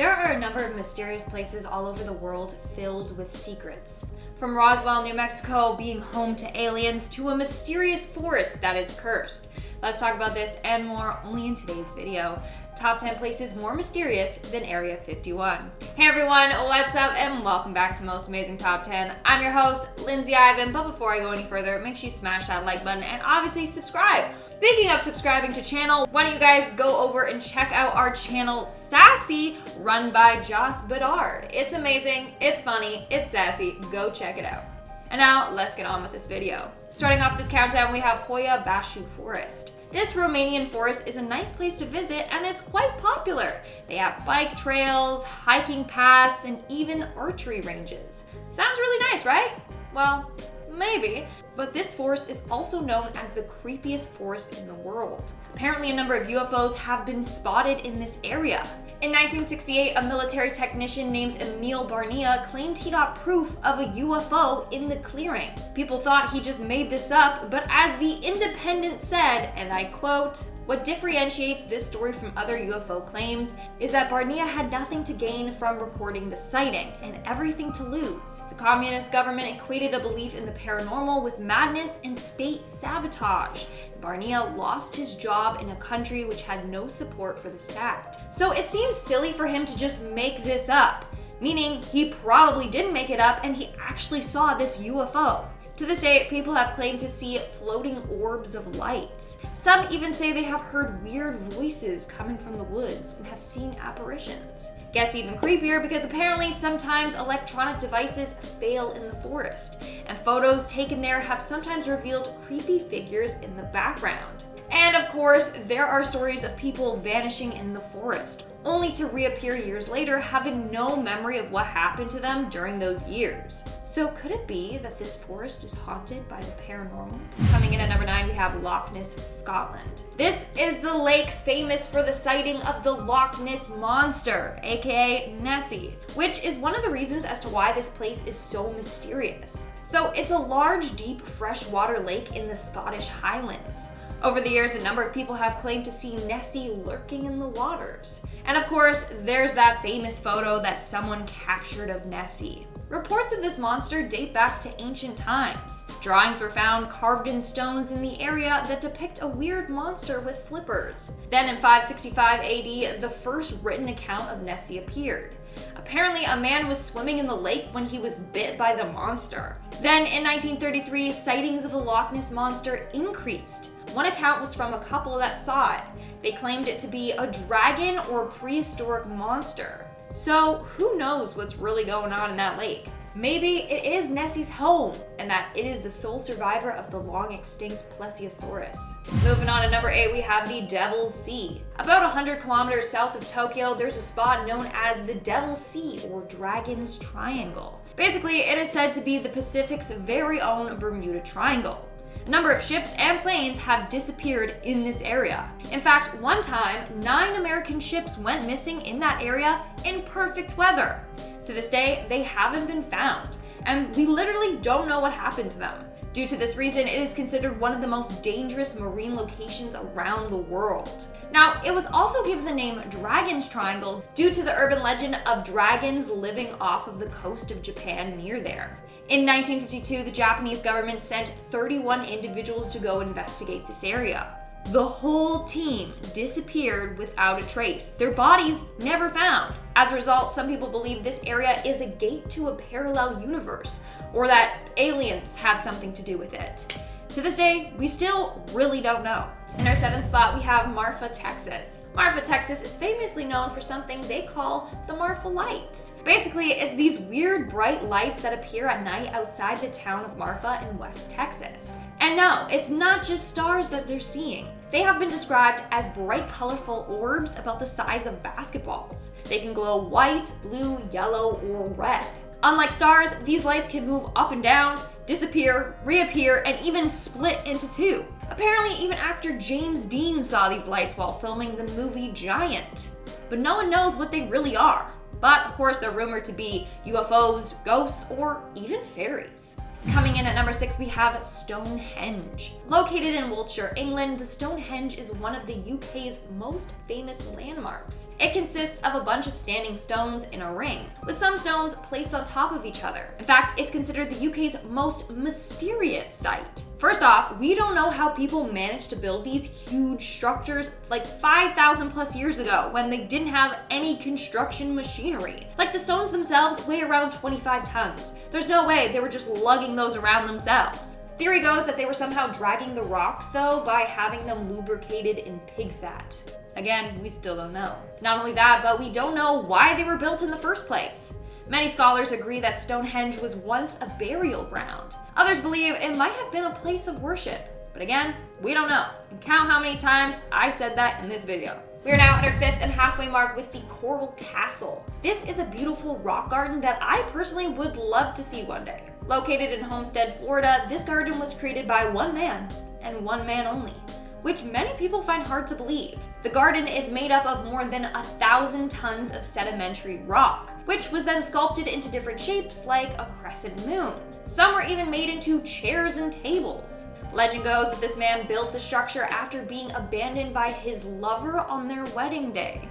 There are a number of mysterious places all over the world filled with secrets. From Roswell, New Mexico being home to aliens to a mysterious forest that is cursed. Let's talk about this and more only in today's video. Top 10 places more mysterious than Area 51. Hey everyone, what's up and welcome back to Most Amazing Top 10. I'm your host, Lindsay Ivan, but before I go any further, make sure you smash that like button and obviously subscribe. Speaking of subscribing to channel, why don't you guys go over and check out our channel Sassy, run by Joss Bedard. It's amazing, it's funny, it's sassy, go check it out. And now, let's get on with this video. Starting off this countdown, we have Hoia Baciu Forest. This Romanian forest is a nice place to visit and it's quite popular. They have bike trails, hiking paths, and even archery ranges. Sounds really nice, right? Well, maybe. But this forest is also known as the creepiest forest in the world. Apparently, a number of UFOs have been spotted in this area. In 1968, a military technician named Emil Barnea claimed he got proof of a UFO in the clearing. People thought he just made this up, but as The Independent said, and I quote, "What differentiates this story from other UFO claims is that Barnea had nothing to gain from reporting the sighting and everything to lose. The communist government equated a belief in the paranormal with madness and state sabotage. Barnea lost his job in a country which had no support for this fact." So it seems silly for him to just make this up, meaning he probably didn't make it up and he actually saw this UFO. To this day, people have claimed to see floating orbs of lights. Some even say they have heard weird voices coming from the woods and have seen apparitions. Gets even creepier because apparently sometimes electronic devices fail in the forest, and photos taken there have sometimes revealed creepy figures in the background. And of course, there are stories of people vanishing in the forest, only to reappear years later having no memory of what happened to them during those years. So could it be that this forest is haunted by the paranormal? Coming in at number 9, we have Loch Ness, Scotland. This is the lake famous for the sighting of the Loch Ness Monster, aka Nessie, which is one of the reasons as to why this place is so mysterious. So it's a large, deep, freshwater lake in the Scottish Highlands. Over the years, a number of people have claimed to see Nessie lurking in the waters. And of course, there's that famous photo that someone captured of Nessie. Reports of this monster date back to ancient times. Drawings were found carved in stones in the area that depict a weird monster with flippers. Then in 565 AD, the first written account of Nessie appeared. Apparently, a man was swimming in the lake when he was bit by the monster. Then in 1933, sightings of the Loch Ness Monster increased. One account was from a couple that saw it. They claimed it to be a dragon or prehistoric monster. So who knows what's really going on in that lake? Maybe it is Nessie's home and that it is the sole survivor of the long extinct Plesiosaurus. Moving on to number 8, we have the Devil's Sea. About 100 kilometers south of Tokyo, there's a spot known as the Devil's Sea or Dragon's Triangle. Basically, it is said to be the Pacific's very own Bermuda Triangle. A number of ships and planes have disappeared in this area. In fact, one time, 9 American ships went missing in that area in perfect weather. To this day, they haven't been found, and we literally don't know what happened to them. Due to this reason, it is considered one of the most dangerous marine locations around the world. Now, it was also given the name Dragon's Triangle due to the urban legend of dragons living off of the coast of Japan near there. In 1952, the Japanese government sent 31 individuals to go investigate this area. The whole team disappeared without a trace. Their bodies never found. As a result, some people believe this area is a gate to a parallel universe, or that aliens have something to do with it. To this day, we still really don't know. In our 7th spot, we have Marfa, Texas. Marfa, Texas is famously known for something they call the Marfa lights. Basically, it's these weird bright lights that appear at night outside the town of Marfa in West Texas. And no, it's not just stars that they're seeing. They have been described as bright, colorful orbs about the size of basketballs. They can glow white, blue, yellow, or red. Unlike stars, these lights can move up and down, disappear, reappear, and even split into two. Apparently, even actor James Dean saw these lights while filming the movie Giant. But no one knows what they really are. But of course, they're rumored to be UFOs, ghosts, or even fairies. Coming in at number 6, we have Stonehenge. Located in Wiltshire, England, the Stonehenge is one of the UK's most famous landmarks. It consists of a bunch of standing stones in a ring, with some stones placed on top of each other. In fact, it's considered the UK's most mysterious site. First off, we don't know how people managed to build these huge structures like 5,000 plus years ago when they didn't have any construction machinery. Like, the stones themselves weigh around 25 tons. There's no way they were just lugging those around themselves. Theory goes that they were somehow dragging the rocks though by having them lubricated in pig fat. Again, we still don't know. Not only that, but we don't know why they were built in the first place. Many scholars agree that Stonehenge was once a burial ground. Others believe it might have been a place of worship. But again, we don't know. And count how many times I said that in this video. We are now at our 5th and halfway mark with the Coral Castle. This is a beautiful rock garden that I personally would love to see one day. Located in Homestead, Florida, this garden was created by one man, and one man only, which many people find hard to believe. The garden is made up of more than 1,000 tons of sedimentary rock, which was then sculpted into different shapes like a crescent moon. Some were even made into chairs and tables. Legend goes that this man built the structure after being abandoned by his lover on their wedding day.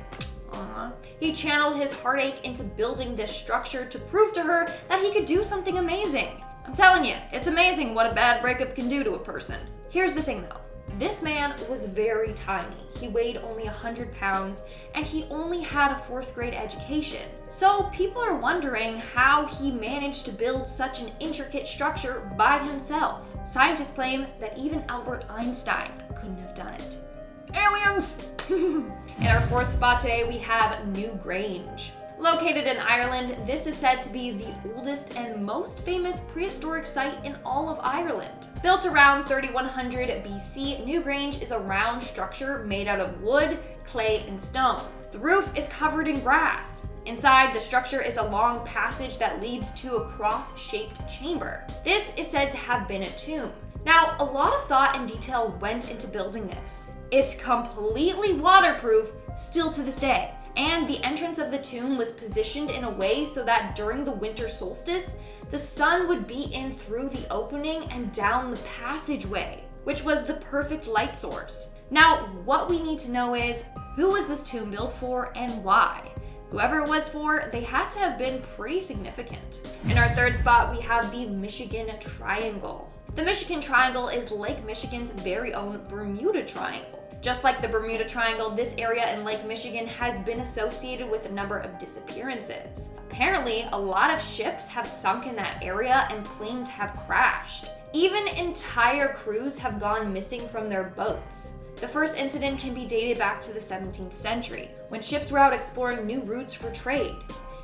He channeled his heartache into building this structure to prove to her that he could do something amazing. I'm telling you, it's amazing what a bad breakup can do to a person. Here's the thing though. This man was very tiny. He weighed only 100 pounds and he only had a 4th grade education. So people are wondering how he managed to build such an intricate structure by himself. Scientists claim that even Albert Einstein couldn't have done it. Aliens! In our 4th spot today, we have New Grange. Located in Ireland, this is said to be the oldest and most famous prehistoric site in all of Ireland. Built around 3100 BC, New Grange is a round structure made out of wood, clay, and stone. The roof is covered in grass. Inside, the structure is a long passage that leads to a cross-shaped chamber. This is said to have been a tomb. Now, a lot of thought and detail went into building this. It's completely waterproof still to this day. And the entrance of the tomb was positioned in a way so that during the winter solstice, the sun would be in through the opening and down the passageway, which was the perfect light source. Now, what we need to know is, who was this tomb built for and why? Whoever it was for, they had to have been pretty significant. In our 3rd spot, we have the Michigan Triangle. The Michigan Triangle is Lake Michigan's very own Bermuda Triangle. Just like the Bermuda Triangle, this area in Lake Michigan has been associated with a number of disappearances. Apparently, a lot of ships have sunk in that area and planes have crashed. Even entire crews have gone missing from their boats. The first incident can be dated back to the 17th century, when ships were out exploring new routes for trade.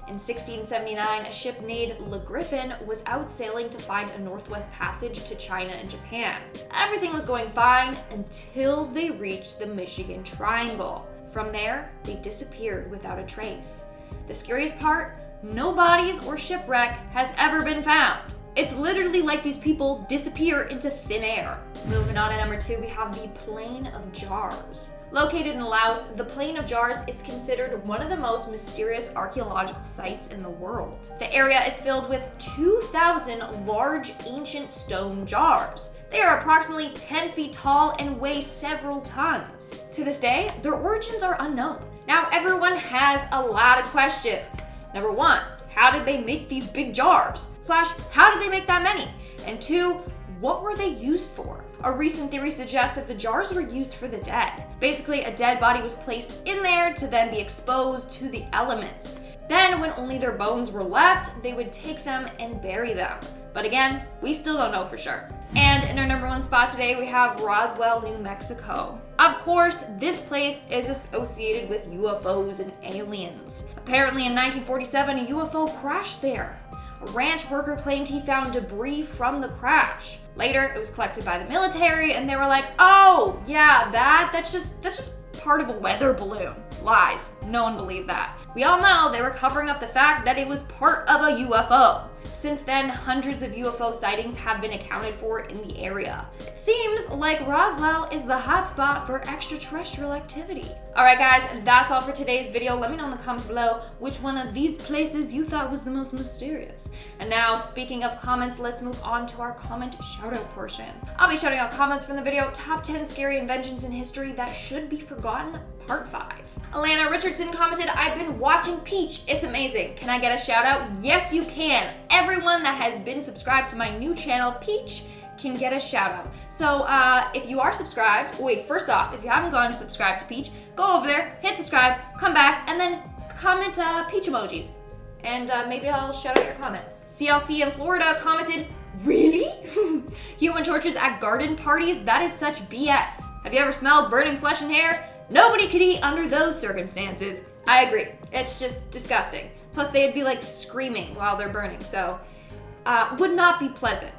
In 1679, a ship named Le Griffin was out sailing to find a northwest passage to China and Japan. Everything was going fine until they reached the Michigan Triangle. From there, they disappeared without a trace. The scariest part, no bodies or shipwreck has ever been found. It's literally like these people disappear into thin air. Moving on to number 2, we have the Plain of Jars. Located in Laos, the Plain of Jars is considered one of the most mysterious archaeological sites in the world. The area is filled with 2,000 large ancient stone jars. They are approximately 10 feet tall and weigh several tons. To this day, their origins are unknown. Now, everyone has a lot of questions. Number 1, how did they make these big jars? / how did they make that many? And 2, what were they used for? A recent theory suggests that the jars were used for the dead. Basically, a dead body was placed in there to then be exposed to the elements. Then, when only their bones were left, they would take them and bury them. But again, we still don't know for sure. And in our number 1 spot today, we have Roswell, New Mexico. Of course, this place is associated with UFOs and aliens. Apparently in 1947, a UFO crashed there. A ranch worker claimed he found debris from the crash. Later, it was collected by the military and they were like, oh, yeah, that's just part of a weather balloon. Lies. No one believed that. We all know they were covering up the fact that it was part of a UFO. Since then, hundreds of UFO sightings have been accounted for in the area. It seems like Roswell is the hotspot for extraterrestrial activity. Alright guys, that's all for today's video. Let me know in the comments below which one of these places you thought was the most mysterious. And now, speaking of comments, let's move on to our comment shoutout portion. I'll be shouting out comments from the video Top 10 Scary Inventions in History That Should Be Forgotten, Part 5. Alana Richardson commented, I've been watching Peach. It's amazing. Can I get a shout out? Yes, you can. Everyone that has been subscribed to my new channel, Peach, can get a shout out. So if you are subscribed, wait, first off, if you haven't gone and subscribed to Peach, go over there, hit subscribe, come back, and then comment Peach emojis. And maybe I'll shout out your comment. CLC in Florida commented, really? Human torches at garden parties? That is such BS. Have you ever smelled burning flesh and hair? Nobody could eat under those circumstances. I agree. It's just disgusting. Plus, they'd be like screaming while they're burning, so would not be pleasant.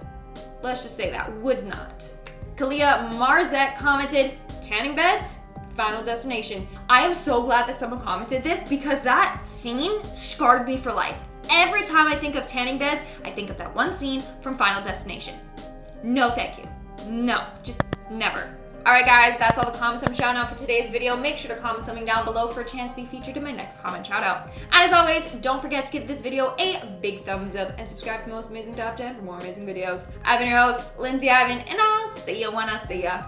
Let's just say that, would not. Kalia Marzet commented, tanning beds? Final Destination. I am so glad that someone commented this because that scene scarred me for life. Every time I think of tanning beds, I think of that one scene from Final Destination. No thank you. No, just never. Alright guys, that's all the comments I'm shouting out for today's video. Make sure to comment something down below for a chance to be featured in my next comment shout out. And as always, don't forget to give this video a big thumbs up and subscribe to the most amazing top 10 for more amazing videos. I've been your host, Lindsay Ivan, and I'll see you when I see ya.